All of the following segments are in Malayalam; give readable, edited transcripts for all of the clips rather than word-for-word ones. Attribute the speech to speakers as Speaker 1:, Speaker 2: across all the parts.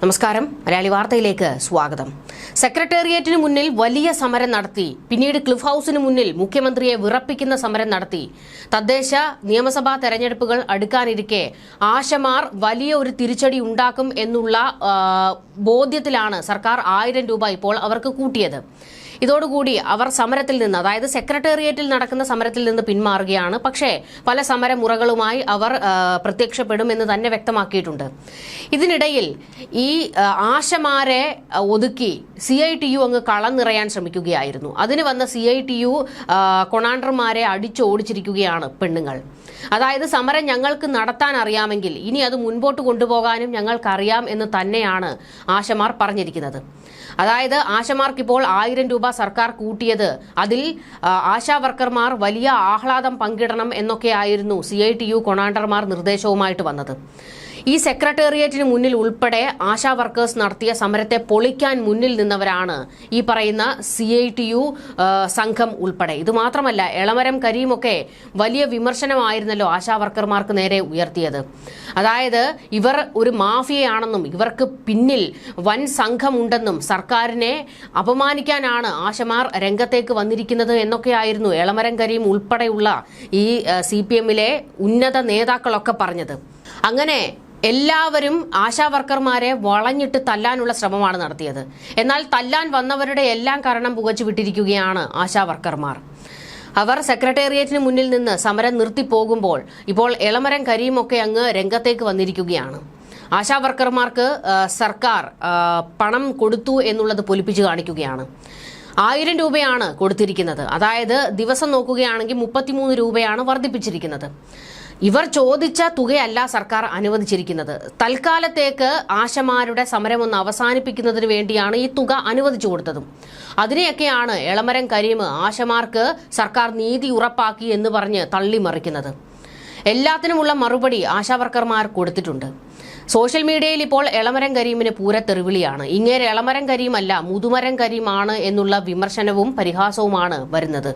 Speaker 1: നമസ്കാരം. മലയാളി വാർത്തയിലേക്ക് സ്വാഗതം. സെക്രട്ടേറിയറ്റിന് മുന്നിൽ വലിയ സമരം നടത്തി, പിന്നീട് ക്ലിഫ് ഹൌസിന് മുന്നിൽ മുഖ്യമന്ത്രിയെ വിറപ്പിക്കുന്ന സമരം നടത്തി. തദ്ദേശ നിയമസഭാ തെരഞ്ഞെടുപ്പുകൾ അടുക്കാനിരിക്കെ ആശമാർ വലിയ ഒരു തിരിച്ചടി ഉണ്ടാക്കും എന്നുള്ള ബോധ്യത്തിലാണ് സർക്കാർ 1000 രൂപ ഇപ്പോൾ അവർക്ക് കൂട്ടിയത്. ഇതോടുകൂടി അവർ സമരത്തിൽ നിന്ന്, അതായത് സെക്രട്ടേറിയറ്റിൽ നടക്കുന്ന സമരത്തിൽ നിന്ന് പിന്മാറുകയാണ്. പക്ഷേ പല സമരമുറകളുമായി അവർ പ്രത്യക്ഷപ്പെടുമെന്ന് തന്നെ വ്യക്തമാക്കിയിട്ടുണ്ട്. ഇതിനിടയിൽ ഈ ആശമാരെ ഒതുക്കി CITU അങ്ങ് കളം നിറയാൻ ശ്രമിക്കുകയായിരുന്നു. അതിന് വന്ന CITU കൊണാണ്ടർമാരെ അടിച്ചോടിച്ചിരിക്കുകയാണ് പെണ്ണുങ്ങൾ. അതായത് സമരം ഞങ്ങൾക്ക് നടത്താൻ അറിയാമെങ്കിൽ ഇനി അത് മുൻപോട്ട് കൊണ്ടുപോകാനും ഞങ്ങൾക്കറിയാം എന്ന് തന്നെയാണ് ആശമാർ പറഞ്ഞിരിക്കുന്നത്. അതായത് ആശമാർക്കിപ്പോൾ 1000 രൂപ സർക്കാർ കൂട്ടിയത്, അതിൽ ആശാ വർക്കർമാർ വലിയ ആഹ്ലാദം പങ്കിടണം എന്നൊക്കെയായിരുന്നു CITU കൊണാണ്ടർമാർ നിർദ്ദേശവുമായിട്ട് വന്നത്. ഈ സെക്രട്ടേറിയറ്റിന് മുന്നിൽ ഉൾപ്പെടെ ആശാ വർക്കേഴ്സ് നടത്തിയ സമരത്തെ പൊളിക്കാൻ മുന്നിൽ നിന്നവരാണ് ഈ പറയുന്ന CITU സംഘം ഉൾപ്പെടെ. ഇതുമാത്രമല്ല, എളമരം കരീമൊക്കെ വലിയ വിമർശനമായിരുന്നല്ലോ ആശാ വർക്കർമാർക്ക് നേരെ ഉയർത്തിയത്. അതായത് ഇവർ ഒരു മാഫിയയാണെന്നും ഇവർക്ക് പിന്നിൽ വൻ സംഘമുണ്ടെന്നും സർക്കാരിനെ അപമാനിക്കാനാണ് ആശമാർ രംഗത്തേക്ക് വന്നിരിക്കുന്നത് എന്നൊക്കെയായിരുന്നു എളമരം കരീം ഉൾപ്പെടെയുള്ള ഈ CPM-ലെ ഉന്നത നേതാക്കളൊക്കെ പറഞ്ഞത്. അങ്ങനെ എല്ലാവരും ആശാ വർക്കർമാരെ വളഞ്ഞിട്ട് തല്ലാനുള്ള ശ്രമമാണ് നടത്തിയത്. എന്നാൽ തല്ലാൻ വന്നവരുടെ എല്ലാം കാരണം പുകച്ചു വിട്ടിരിക്കുകയാണ് ആശാ വർക്കർമാർ. അവർ സെക്രട്ടേറിയറ്റിന് മുന്നിൽ നിന്ന് സമരം നിർത്തിപ്പോകുമ്പോൾ ഇപ്പോൾ എളമരം കരീമൊക്കെ അങ്ങ് രംഗത്തേക്ക് വന്നിരിക്കുകയാണ്. ആശാ വർക്കർമാർക്ക് സർക്കാർ പണം കൊടുത്തു എന്നുള്ളത് പൊലിപ്പിച്ചു കാണിക്കുകയാണ്. 1000 രൂപയാണ് കൊടുത്തിരിക്കുന്നത്. അതായത് ദിവസം നോക്കുകയാണെങ്കിൽ 33 രൂപയാണ് വർദ്ധിപ്പിച്ചിരിക്കുന്നത്. ഇവർ ചോദിച്ച തുകയല്ല സർക്കാർ അനുവദിച്ചിരിക്കുന്നത്. തൽക്കാലത്തേക്ക് ആശമാരുടെ സമരം ഒന്ന് അവസാനിപ്പിക്കുന്നതിന് വേണ്ടിയാണ് ഈ തുക അനുവദിച്ചു കൊടുത്തതും. അതിനെയൊക്കെയാണ് എളമരം കരീം ആശമാർക്ക് സർക്കാർ നീതി ഉറപ്പാക്കി എന്ന് പറഞ്ഞ് തള്ളിമറിക്കുന്നത്. എല്ലാത്തിനുമുള്ള മറുപടി ആശാവർക്കർമാർ കൊടുത്തിട്ടുണ്ട്. സോഷ്യൽ മീഡിയയിൽ ഇപ്പോൾ എളമരം കരീമിന് പൂരത്തെറിവിളിയാണ്. ഇങ്ങേരെ എളമരം കരീമല്ല മുതുമരം കരീമാണ് എന്നുള്ള വിമർശനവും പരിഹാസവുമാണ് വരുന്നത്.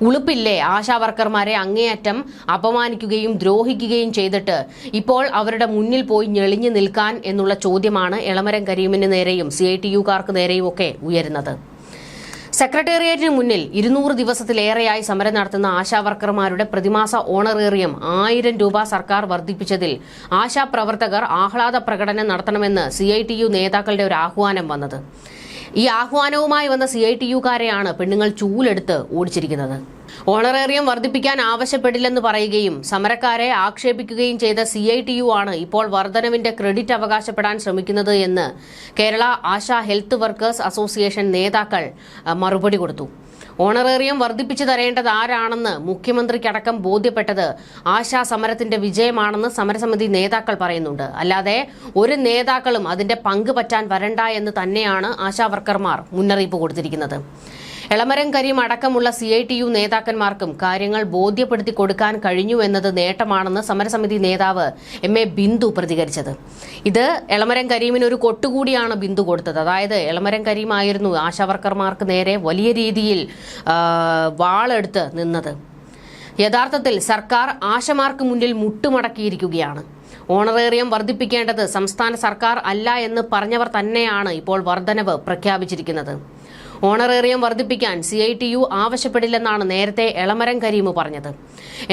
Speaker 1: ഉളുപ്പില്ലേ ആശാവർക്കർമാരെ അങ്ങേയറ്റം അപമാനിക്കുകയും ദ്രോഹിക്കുകയും ചെയ്തിട്ട് ഇപ്പോൾ അവരുടെ മുന്നിൽ പോയി ഞെളിഞ്ഞു നിൽക്കാൻ എന്നുള്ള ചോദ്യമാണ് എളമരം കരീമിന് നേരെയും CITU-കാർക്ക് നേരെയും ഒക്കെ ഉയരുന്നത്. സെക്രട്ടേറിയറ്റിന് മുന്നിൽ 200 ദിവസത്തിലേറെയായി സമരം നടത്തുന്ന ആശാവർക്കർമാരുടെ പ്രതിമാസ ഓണറേറിയം 1000 രൂപ സർക്കാർ വർദ്ധിപ്പിച്ചതിൽ ആശാപ്രവർത്തകർ ആഹ്ലാദ പ്രകടനം നടത്തണമെന്ന് CITU നേതാക്കളുടെ ഒരു ആഹ്വാനം വന്നത്. ഈ ആഹ്വാനവുമായി വന്ന CITU-കാരെയാണ് പെണ്ണുങ്ങൾ ചൂലെടുത്ത് ഓടിച്ചിരിക്കുന്നത്. ഓണറേറിയം വർദ്ധിപ്പിക്കാൻ ആവശ്യപ്പെടില്ലെന്ന് പറയുകയും സമരക്കാരെ ആക്ഷേപിക്കുകയും ചെയ്ത CITU ആണ് ഇപ്പോൾ വർധനവിന്റെ ക്രെഡിറ്റ് അവകാശപ്പെടാൻ ശ്രമിക്കുന്നത് എന്ന് Kerala ASHA health workers association നേതാക്കൾ മറുപടി കൊടുത്തു. ഓണറേറിയം വർദ്ധിപ്പിച്ചു തരേണ്ടത് ആരാണെന്ന് മുഖ്യമന്ത്രിക്കടക്കം ബോധ്യപ്പെട്ടത് ആശാ സമരത്തിന്റെ വിജയമാണെന്ന് സമരസമിതി നേതാക്കൾ പറയുന്നുണ്ട്. അല്ലാതെ ഒരു നേതാക്കളും അതിന്റെ പങ്ക് പറ്റാൻ വരണ്ട എന്ന് തന്നെയാണ് ആശാ വർക്കർമാർ മുന്നറിയിപ്പ് കൊടുത്തിരിക്കുന്നത്. എളമരം കരീം അടക്കമുള്ള CITU നേതാക്കന്മാർക്കും കാര്യങ്ങൾ ബോധ്യപ്പെടുത്തി കൊടുക്കാൻ കഴിഞ്ഞു എന്നത് നേട്ടമാണെന്ന് സമരസമിതി നേതാവ് MA ബിന്ദു പ്രതികരിച്ചത്. ഇത് എളമരം കരീമിന് ഒരു കൊട്ടുകൂടിയാണ് ബിന്ദു കൊടുത്തത്. അതായത് എളമരം കരീമായിരുന്നു ആശാവർക്കർമാർക്ക് നേരെ വലിയ രീതിയിൽ വാളെടുത്ത് നിന്നത്. യഥാർത്ഥത്തിൽ സർക്കാർ ആശമാർക്ക് മുന്നിൽ മുട്ടുമടക്കിയിരിക്കുകയാണ്. ഓണറേറിയം വർദ്ധിപ്പിക്കേണ്ടത് സംസ്ഥാന സർക്കാർ അല്ല എന്ന് പറഞ്ഞവർ തന്നെയാണ് ഇപ്പോൾ വർധനവ് പ്രഖ്യാപിച്ചിരിക്കുന്നത്. ഓണറേറിയം വർദ്ധിപ്പിക്കാൻ CITU ആവശ്യപ്പെടില്ലെന്നാണ് നേരത്തെ എളമരം കരീം പറഞ്ഞത്.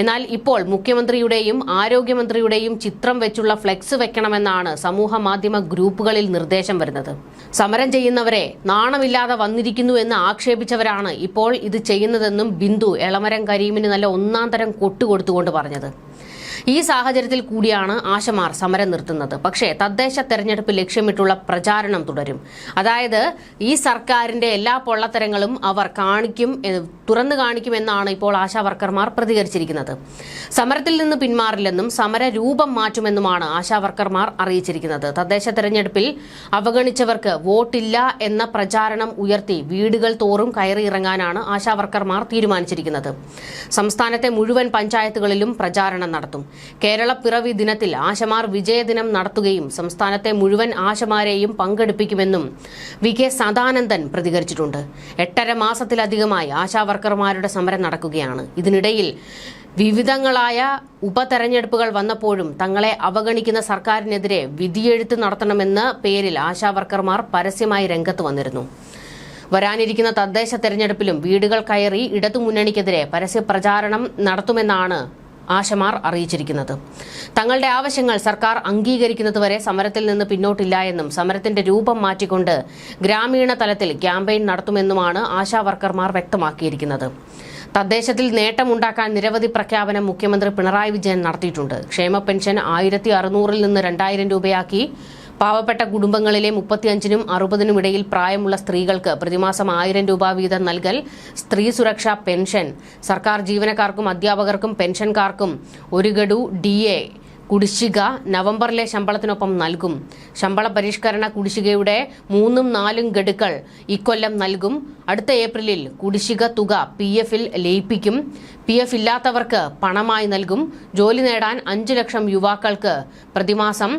Speaker 1: എന്നാൽ ഇപ്പോൾ മുഖ്യമന്ത്രിയുടെയും ആരോഗ്യമന്ത്രിയുടെയും ചിത്രം വെച്ചുള്ള ഫ്ലെക്സ് വെക്കണമെന്നാണ് സമൂഹ മാധ്യമ ഗ്രൂപ്പുകളിൽ നിർദ്ദേശം വരുന്നത്. സമരം ചെയ്യുന്നവരെ നാണമില്ലാതെ വന്നിരിക്കുന്നു എന്ന് ആക്ഷേപിച്ചവരാണ് ഇപ്പോൾ ഇത് ചെയ്യുന്നതെന്നും ബിന്ദു എളമരം കരീമിന് നല്ല ഒന്നാം തരം കൊട്ടുകൊടുത്തുകൊണ്ട് പറഞ്ഞത്. ഈ സാഹചര്യത്തിൽ കൂടിയാണ് ആശമാർ സമരം നിർത്തുന്നത്. പക്ഷേ തദ്ദേശ തെരഞ്ഞെടുപ്പ് ലക്ഷ്യമിട്ടുള്ള പ്രചാരണം തുടരും. അതായത് ഈ സർക്കാരിന്റെ എല്ലാ പൊള്ളത്തരങ്ങളും അവർ തുറന്നു കാണിക്കുമെന്നാണ് ഇപ്പോൾ ആശാ വർക്കർമാർ പ്രതികരിച്ചിരിക്കുന്നത്. സമരത്തിൽ നിന്ന് പിന്മാറില്ലെന്നും സമര രൂപം മാറ്റുമെന്നുമാണ് ആശാ വർക്കർമാർ അറിയിച്ചിരിക്കുന്നത്. തദ്ദേശ തെരഞ്ഞെടുപ്പിൽ അവഗണിച്ചവർക്ക് വോട്ടില്ല എന്ന പ്രചാരണം ഉയർത്തി വീടുകൾ തോറും കയറിയിറങ്ങാനാണ് ആശാ വർക്കർമാർ തീരുമാനിച്ചിരിക്കുന്നത്. സംസ്ഥാനത്തെ മുഴുവൻ പഞ്ചായത്തുകളിലും പ്രചാരണം നടത്തും. കേരള പിറവി ദിനത്തിൽ ആശമാർ വിജയദിനം നടത്തുകയും സംസ്ഥാനത്തെ മുഴുവൻ ആശമാരെയും പങ്കെടുപ്പിക്കുമെന്നും VK സദാനന്ദൻ പ്രതികരിച്ചിട്ടുണ്ട്. 8.5 മാസത്തിലധികമായി ആശാവർക്കർമാരുടെ സമരം നടക്കുകയാണ്. ഇതിനിടയിൽ വിവിധങ്ങളായ ഉപതെരഞ്ഞെടുപ്പുകൾ വന്നപ്പോഴും തങ്ങളെ അവഗണിക്കുന്ന സർക്കാരിനെതിരെ വിധിയെഴുത്ത് നടത്തണമെന്ന പേരിൽ ആശാവർക്കർമാർ പരസ്യമായി രംഗത്ത് വന്നിരുന്നു. വരാനിരിക്കുന്ന തദ്ദേശ തെരഞ്ഞെടുപ്പിലും വീടുകൾ കയറി ഇടതുമുന്നണിക്കെതിരെ പരസ്യ പ്രചാരണം നടത്തുമെന്നാണ് ആശമാർ അറിയിച്ചിരിക്കുന്നത്. തങ്ങളുടെ ആവശ്യങ്ങൾ സർക്കാർ അംഗീകരിക്കുന്നതുവരെ സമരത്തിൽ നിന്ന് പിന്നോട്ടില്ല എന്നും സമരത്തിന്റെ രൂപം മാറ്റിക്കൊണ്ട് ഗ്രാമീണ തലത്തിൽ ക്യാമ്പയിൻ നടത്തുമെന്നുമാണ് ആശാവർക്കർമാർ വ്യക്തമാക്കിയിരിക്കുന്നത്. തദ്ദേശത്തിൽ നേട്ടമുണ്ടാക്കാൻ നിരവധി പ്രഖ്യാപനം മുഖ്യമന്ത്രി പിണറായി വിജയൻ നടത്തിയിട്ടുണ്ട്. ക്ഷേമ പെൻഷൻ 1600 നിന്ന് 2000 രൂപയാക്കി. പാവപ്പെട്ട കുടുംബങ്ങളിലെ 35നും 60നും ഇടയിൽ പ്രായമുള്ള സ്ത്രീകൾക്ക് പ്രതിമാസം 1000 രൂപ വീതം നൽകൽ. സ്ത്രീ സുരക്ഷാ പെൻഷൻ. സർക്കാർ ജീവനക്കാർക്കും അധ്യാപകർക്കും പെൻഷൻകാർക്കും 1 ഗഡു DA കുടിശ്ശിക നവംബറിലെ ശമ്പളത്തിനൊപ്പം നൽകും. ശമ്പള പരിഷ്കരണ കുടിശ്ശികയുടെ 3ഉം 4ഉം ഗഡുക്കൾ ഇക്കൊല്ലം നൽകും. അടുത്ത ഏപ്രിലിൽ കുടിശ്ശിക തുക PF-ൽ ലയിപ്പിക്കും. PF ഇല്ലാത്തവർക്ക് പണമായി നൽകും. ജോലി നേടാൻ 5 ലക്ഷം യുവാക്കൾക്ക് പ്രതിമാസം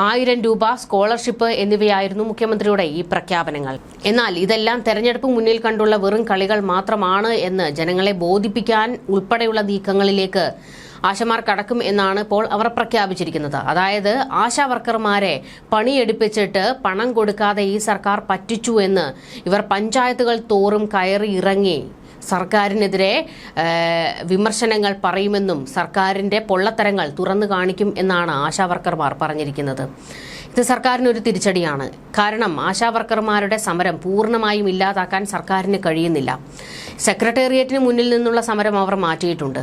Speaker 1: 1000 രൂപ സ്കോളർഷിപ്പ് എന്നിവയായിരുന്നു മുഖ്യമന്ത്രിയുടെ ഈ പ്രഖ്യാപനങ്ങൾ. എന്നാൽ ഇതെല്ലാം തെരഞ്ഞെടുപ്പ് മുന്നിൽ കണ്ടുള്ള വെറും കളികൾ മാത്രമാണ് എന്ന് ജനങ്ങളെ ബോധിപ്പിക്കാൻ ഉൾപ്പെടെയുള്ള നീക്കങ്ങളിലേക്ക് ആശമാർ കടക്കും എന്നാണ് ഇപ്പോൾ അവർ പ്രഖ്യാപിച്ചിരിക്കുന്നത്. അതായത് ആശാവർക്കർമാരെ പണിയെടുപ്പിച്ചിട്ട് പണം കൊടുക്കാതെ ഈ സർക്കാർ പറ്റിച്ചു എന്ന് ഇവർ പഞ്ചായത്തുകൾ തോറും കയറി ഇറങ്ങി സർക്കാരിനെതിരെ വിമർശനങ്ങൾ പറയുമെന്നും സർക്കാരിന്റെ പൊള്ളത്തരങ്ങൾ തുറന്നു കാണിക്കും എന്നാണ് ആശാവർക്കർമാർ പറഞ്ഞിരിക്കുന്നത്. ഇത് സർക്കാരിനൊരു തിരിച്ചടിയാണ്. കാരണം ആശാവർക്കർമാരുടെ സമരം പൂർണ്ണമായും ഇല്ലാതാക്കാൻ സർക്കാരിന് കഴിയുന്നില്ല. സെക്രട്ടേറിയറ്റിന് മുന്നിൽ നിന്നുള്ള സമരം അവർ മാറ്റിയിട്ടുണ്ട്.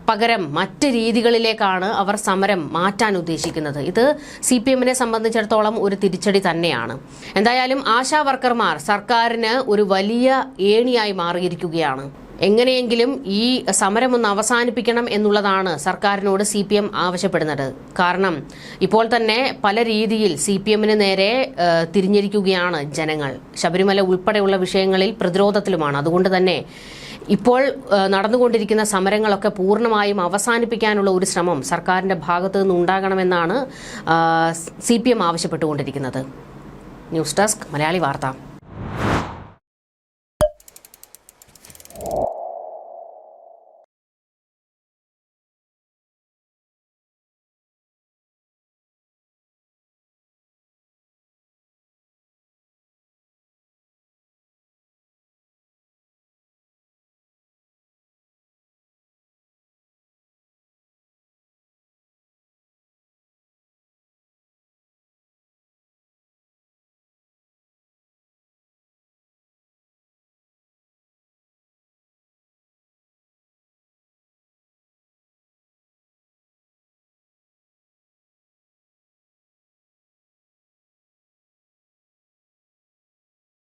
Speaker 1: പകരം മറ്റ് രീതികളിലേക്കാണ് അവർ സമരം മാറ്റാൻ ഉദ്ദേശിക്കുന്നത്. ഇത് CPM-നെ സംബന്ധിച്ചിടത്തോളം ഒരു തിരിച്ചടി തന്നെയാണ്. എന്തായാലും ആശാവർക്കർമാർ സർക്കാരിന് ഒരു വലിയ ഏണിയായി മാറിയിരിക്കുകയാണ്. എങ്ങനെയെങ്കിലും ഈ സമരമൊന്ന് അവസാനിപ്പിക്കണം എന്നുള്ളതാണ് സർക്കാരിനോട് CPM ആവശ്യപ്പെടുന്നത്. കാരണം ഇപ്പോൾ തന്നെ പല രീതിയിൽ CPM-ന് നേരെ തിരിഞ്ഞിരിക്കുകയാണ് ജനങ്ങൾ. ശബരിമല ഉൾപ്പെടെയുള്ള വിഷയങ്ങളിൽ പ്രതിരോധത്തിലുമാണ്. അതുകൊണ്ട് തന്നെ ഇപ്പോൾ നടന്നുകൊണ്ടിരിക്കുന്ന സമരങ്ങളൊക്കെ പൂർണ്ണമായും അവസാനിപ്പിക്കാനുള്ള ഒരു ശ്രമം സർക്കാരിന്റെ ഭാഗത്തു നിന്ന് ഉണ്ടാകണമെന്നാണ് CPM ആവശ്യപ്പെട്ടുകൊണ്ടിരിക്കുന്നത്. ന്യൂസ് ഡെസ്ക് മലയാളി വാർത്ത.